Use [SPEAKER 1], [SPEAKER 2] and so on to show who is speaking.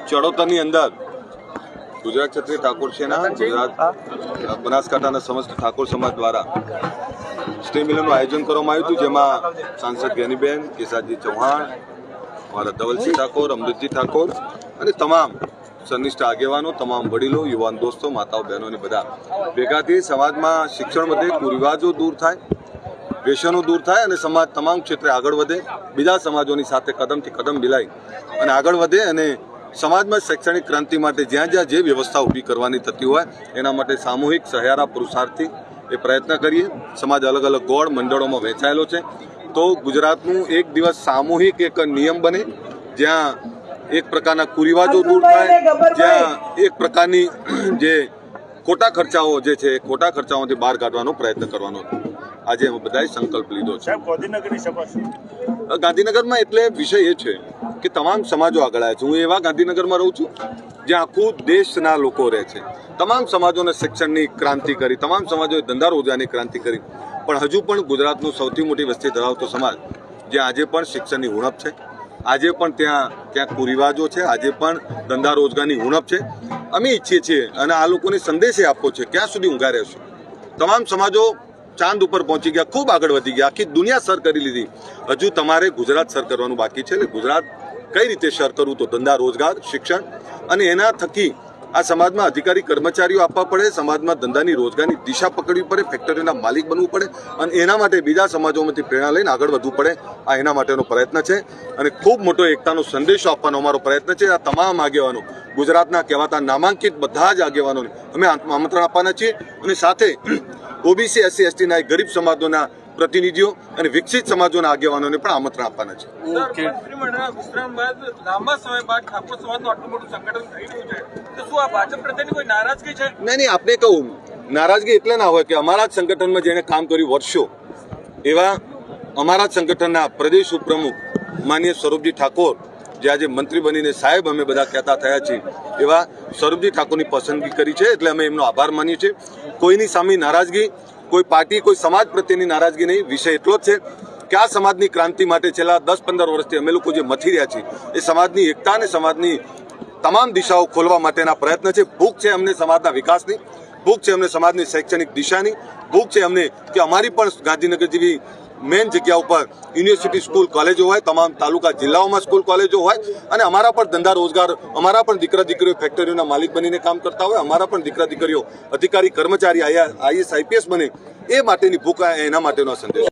[SPEAKER 1] ચડોતરની અંદર ગુજરાત ક્ષત્રિય ઠાકોર સેના ગુજરાત બનાસકાંઠાના સમસ્ત ઠાકોર સમાજ દ્વારા સ્નેહ મિલનનું આયોજન કરવામાં આવ્યું હતું, જેમાં સાંસદ જ્ઞાનીબેન, કેસાજી ચૌહાણ, અમારા ધવલસિંહ ઠાકોર, અમૃતજી ઠાકોર અને તમામ સનિષ્ઠ આગેવાનો, તમામ વડીલો, યુવાન દોસ્તો, માતાઓ, બહેનોને બધા ભેગાથી સમાજમાં શિક્ષણ વધે, કુરિવાજો દૂર થાય, વ્યસનો દૂર થાય અને સમાજ તમામ ક્ષેત્રે આગળ વધે, બીજા સમાજોની સાથે કદમથી કદમ મિલાઈ અને આગળ વધે અને સમાજમાં શૈક્ષણિક ક્રાંતિ માટે જ્યાં જ્યાં જે વ્યવસ્થા ઊભી કરવાની થતી હોય એના માટે સામૂહિક સહિયારા પુરુષાર્થથી એ પ્રયત્ન કરીએ. સમાજ અલગ અલગ ગોળ મંડળોમાં વહેંચાયેલો છે, તો ગુજરાતનું એક દિવસ સામૂહિક એક નિયમ બને, જ્યાં એક પ્રકારના કુરિવાજો દૂર થાય, જ્યાં એક પ્રકારની જે ખોટા ખર્ચાઓ જે છે એ ખોટા ખર્ચાઓથી બહાર કાઢવાનો પ્રયત્ન કરવાનો આજે અમે બધાએ સંકલ્પ લીધો છે. ગાંધીનગરમાં એટલે વિષય એ છે કે તમામ સમાજો આગળ આવ્યા છે. હું એવા ગાંધીનગરમાં રહું છું જ્યાં આખું દેશના લોકો રહે છે. તમામ સમાજોને શિક્ષણની ક્રાંતિ કરી, તમામ સમાજોએ ધંધા રોજગારની ક્રાંતિ કરી, પણ હજુ પણ ગુજરાતનું સૌથી મોટી વસ્તી ધરાવતો સમાજ જ્યાં આજે પણ શિક્ષણની ઉણપ છે, આજે પણ ત્યાં કુરિવાજો છે, આજે પણ ધંધા રોજગારની ઉણપ છે. અમે ઈચ્છીએ છીએ અને આ લોકોને સંદેશ આપવો છે, ક્યાં સુધી ઊંઘા રહેશું. તમામ સમાજો ચાંદ ઉપર પહોંચી ગયા, ખૂબ આગળ વધી ગયા, આખી દુનિયા સર કરી લીધી, હજુ તમારે ગુજરાત સર કરવાનું બાકી છે. એટલે ગુજરાત કઈ રીતે સર કરવું, તો ધંધા રોજગાર, શિક્ષણ અને એના થકી આ સમાજમાં અધિકારી કર્મચારીઓ આપવા પડે, સમાજમાં ધંધાની રોજગારની દિશા પકડવી પડે, ફેક્ટરીના માલિક બનવું પડે અને એના માટે બીજા સમાજોમાંથી પ્રેરણા લઈને આગળ વધવું પડે. આ એના માટેનો પ્રયત્ન છે અને ખૂબ મોટો એકતાનો સંદેશો આપવાનો અમારો પ્રયત્ન છે. આ તમામ આગેવાનો, ગુજરાતના કહેવાતા નામાંકિત બધા જ આગેવાનોને અમે આમંત્રણ આપવાના છીએ અને સાથે ઓબીસી, એસસી, એસટીના ગરીબ સમાજોના પ્રતિનિધિઓ અને વિકસિત સમાજોના આગેવાનોને પણ આમંત્રણ આપવાના છે. નહીં, આપને કહું, નારાજગી એટલે ના હોય કે અમારા જ સંગઠનમાં જેને કામ કર્યું વર્ષો, એવા અમારા જ સંગઠનના પ્રદેશ ઉપપ્રમુખ માનનીય સ્વરૂપજી ઠાકોર, જે આજે મંત્રી બનીને સાહેબ અમે બધા કહેતા થયા છીએ, એવા સ્વરૂપજી ઠાકોરની પસંદગી કરી છે. એટલે અમે એમનો આભાર માનીએ છીએ. કોઈની સામે નારાજગી, કોઈ પાર્ટી, કોઈ સમાજ પ્રત્યેની નારાજગી નહીં. વિષય એટલો જ છે કે આ સમાજની ક્રાંતિ માટે છેલ્લા 10-15 વર્ષથી અમે લોકો જે મથી રહ્યા છીએ એ સમાજની એકતા અને સમાજની તમામ દિશાઓ ખોલવા માટેના પ્રયત્ન છે. ભૂખ છે અમને સમાજના વિકાસની, ભૂખ છે અમને સમાજની શૈક્ષણિક દિશાની, ભૂખ છે અમને કે અમારી પણ ગાંધીનગર જેવી મેઇન જગ્યા ઉપર યુનિવર્સિટી, સ્કૂલ, કોલેજો હોય, તમામ તાલુકા જિલ્લાઓમાં સ્કૂલ કોલેજો હોય અને અમારા પણ ધંધા રોજગાર, અમારા પણ દીકરા દીકરીઓ ફેક્ટરીઓના માલિક બનીને કામ કરતા હોય, અમારા પણ દીકરા દીકરીઓ અધિકારી કર્મચારી, આઈએસ, આઈપીએસ બને, એ માટેની ભૂખ, એના માટેનો સંદેશ.